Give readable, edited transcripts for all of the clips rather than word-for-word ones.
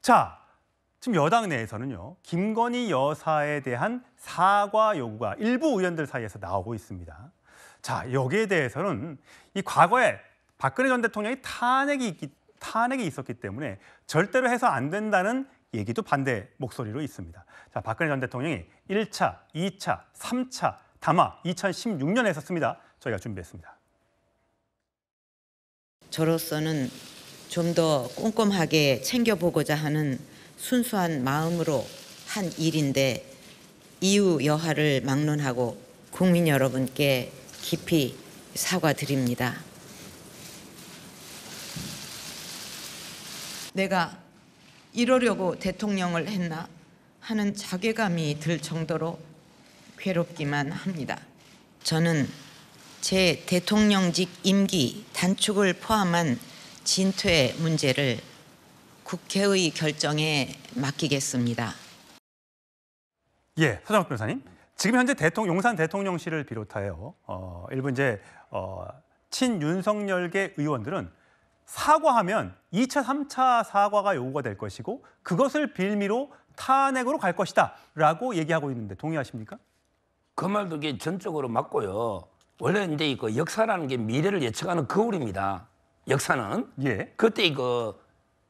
자, 지금 여당 내에서는요, 김건희 여사에 대한 사과 요구가 일부 의원들 사이에서 나오고 있습니다. 자, 여기에 대해서는 이 과거에 박근혜 전 대통령이 탄핵이 있었기 때문에 절대로 해서 안 된다는 얘기도 반대 목소리로 있습니다. 자, 박근혜 전 대통령이 1차, 2차, 3차 담화 2016년에 했었습니다. 저희가 준비했습니다. 저로서는 좀 더 꼼꼼하게 챙겨보고자 하는 순수한 마음으로 한 일인데 이유 여하를 막론하고 국민 여러분께 깊이 사과드립니다. 내가 이러려고 대통령을 했나 하는 자괴감이 들 정도로 괴롭기만 합니다. 저는 제 대통령직 임기 단축을 포함한 진퇴 문제를 국회의 결정에 맡기겠습니다. 예, 서장욱 변호사님. 지금 현재 용산 대통령실을 비롯하여 일부 이제 친윤석열계 의원들은 사과하면 2차, 3차 사과가 요구가 될 것이고 그것을 빌미로 탄핵으로 갈 것이다라고 얘기하고 있는데 동의하십니까? 그 말도 이게 전적으로 맞고요. 원래 이제 그 역사라는 게 미래를 예측하는 거울입니다. 역사는. 예. 그때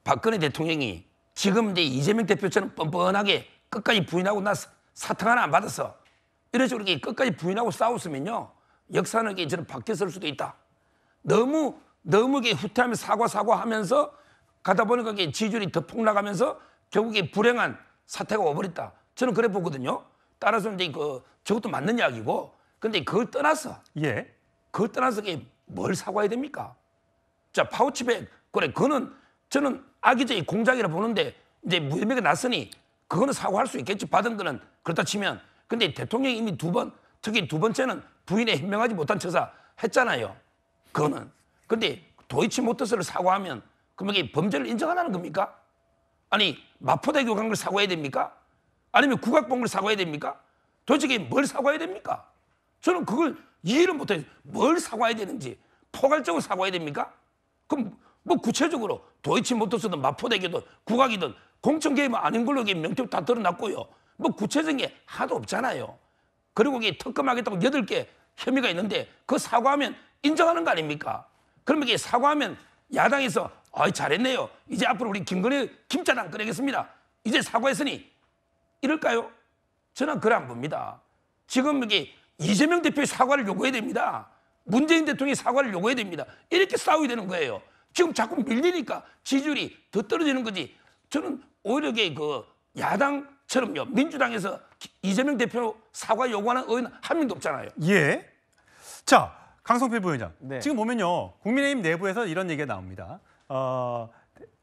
박근혜 대통령이 지금 이제 이재명 대표처럼 뻔뻔하게 끝까지 부인하고 나 사탕 하나 안 받았어. 이런 식으로 끝까지 부인하고 싸웠으면요. 역사는 이게 저는 바뀌었을 수도 있다. 너무 후퇴하면 사과하면서 가다 보니까 지지율이 더 폭락하면서 결국에 불행한 사태가 와버렸다. 저는 그래 보거든요. 따라서 이제 저것도 맞는 이야기고. 근데 그걸 떠나서 예. 그걸 떠나서 뭘 사과해야 됩니까? 자, 파우치백 그래 그거는 저는 악의적인 공작이라 보는데 이제 무혐의가 났으니 그거는 사과할 수 있겠지. 받은 거는 그렇다 치면. 근데 대통령이 이미 특히 두 번째는 부인에 현명하지 못한 처사 했잖아요. 그거는. 근데 도이치모터스를 사과하면 그럼 이게 범죄를 인정하라는 겁니까? 아니 마포대교 간 걸 사과해야 됩니까? 아니면 국악봉을 사과해야 됩니까? 도대체 이게 뭘 사과해야 됩니까? 저는 그걸 이해를 못해요. 뭘 사과해야 되는지. 포괄적으로 사과해야 됩니까? 그럼 뭐 구체적으로 도이치모터스든 마포대교든 국악이든 공천 개입 아닌 걸로 명태로 다 드러났고요. 뭐 구체적인 게 하나도 없잖아요. 그리고 이게 특검하겠다고 8개 혐의가 있는데 그 사과하면 인정하는 거 아닙니까? 그러면 이게 사과하면 야당에서 잘했네요. 이제 앞으로 우리 김건희 김짜장 끓이겠습니다. 이제 사과했으니 이럴까요? 저는 그래 안 봅니다. 지금 이게 이재명 대표의 사과를 요구해야 됩니다. 문재인 대통령의 사과를 요구해야 됩니다. 이렇게 싸워야 되는 거예요. 지금 자꾸 밀리니까 지지율이 더 떨어지는 거지. 저는 오히려 야당처럼요. 민주당에서 이재명 대표 사과 요구하는 의원 한 명도 없잖아요. 예. 자, 강성필 부위원장. 네. 지금 보면요. 국민의힘 내부에서 이런 얘기가 나옵니다.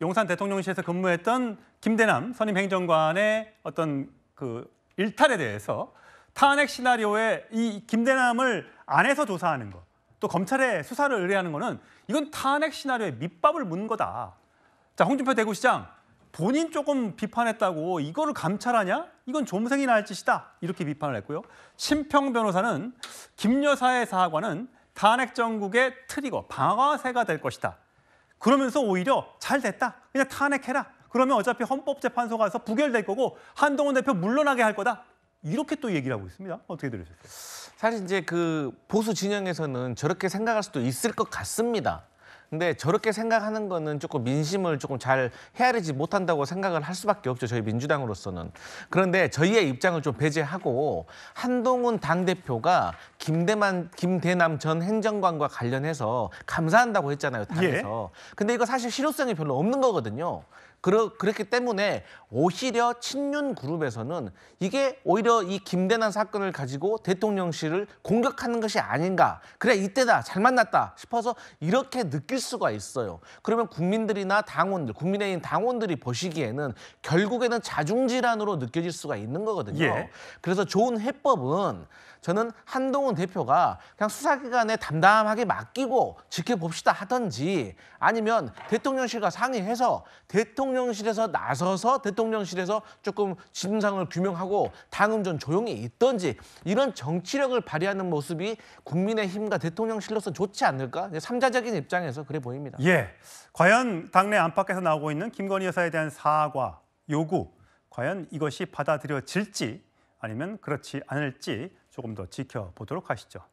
용산 대통령실에서 근무했던 김대남 선임 행정관의 어떤 그 일탈에 대해서 탄핵 시나리오에 이 김대남을 안에서 조사하는 거, 또 검찰에 수사를 의뢰하는 거는 이건 탄핵 시나리오에 밑밥을 문 거다. 자, 홍준표 대구시장 본인 조금 비판했다고 이거를 감찰하냐? 이건 좀생이나 할 짓이다. 이렇게 비판을 했고요. 심평 변호사는 김 여사의 사과는 탄핵 정국의 트리거, 방아쇠가 될 것이다. 그러면서 오히려 잘 됐다. 그냥 탄핵해라. 그러면 어차피 헌법재판소 가서 부결될 거고 한동훈 대표 물러나게 할 거다. 이렇게 또 얘기를 하고 있습니다. 어떻게 들으셨어요? 사실 이제 그 보수 진영에서는 저렇게 생각할 수도 있을 것 같습니다. 근데 저렇게 생각하는 거는 조금 민심을 조금 잘 헤아리지 못한다고 생각을 할 수밖에 없죠. 저희 민주당으로서는. 그런데 저희의 입장을 좀 배제하고 한동훈 당대표가 김대남 전 행정관과 관련해서 감사한다고 했잖아요. 당에서. 근데 이거 사실 실효성이 별로 없는 거거든요. 그렇기 때문에 오히려 친윤 그룹에서는 이게 오히려 이 김대남 사건을 가지고 대통령실을 공격하는 것이 아닌가. 그래 이때다 잘 만났다 싶어서 이렇게 느낄 수가 있어요. 그러면 국민들이나 당원들, 국민의힘 당원들이 보시기에는 결국에는 자중질환으로 느껴질 수가 있는 거거든요. 예. 그래서 좋은 해법은 저는 한동훈 대표가 그냥 수사기관에 담담하게 맡기고 지켜봅시다 하든지 아니면 대통령실과 상의해서 대통령실에서 나서서 대통령실에서 조금 진상을 규명하고 당은 좀 조용히 있든지 이런 정치력을 발휘하는 모습이 국민의힘과 대통령실로서 좋지 않을까? 삼자적인 입장에서 그래 보입니다. 예. 과연 당내 안팎에서 나오고 있는 김건희 여사에 대한 사과 요구, 과연 이것이 받아들여질지 아니면 그렇지 않을지 조금 더 지켜보도록 하시죠.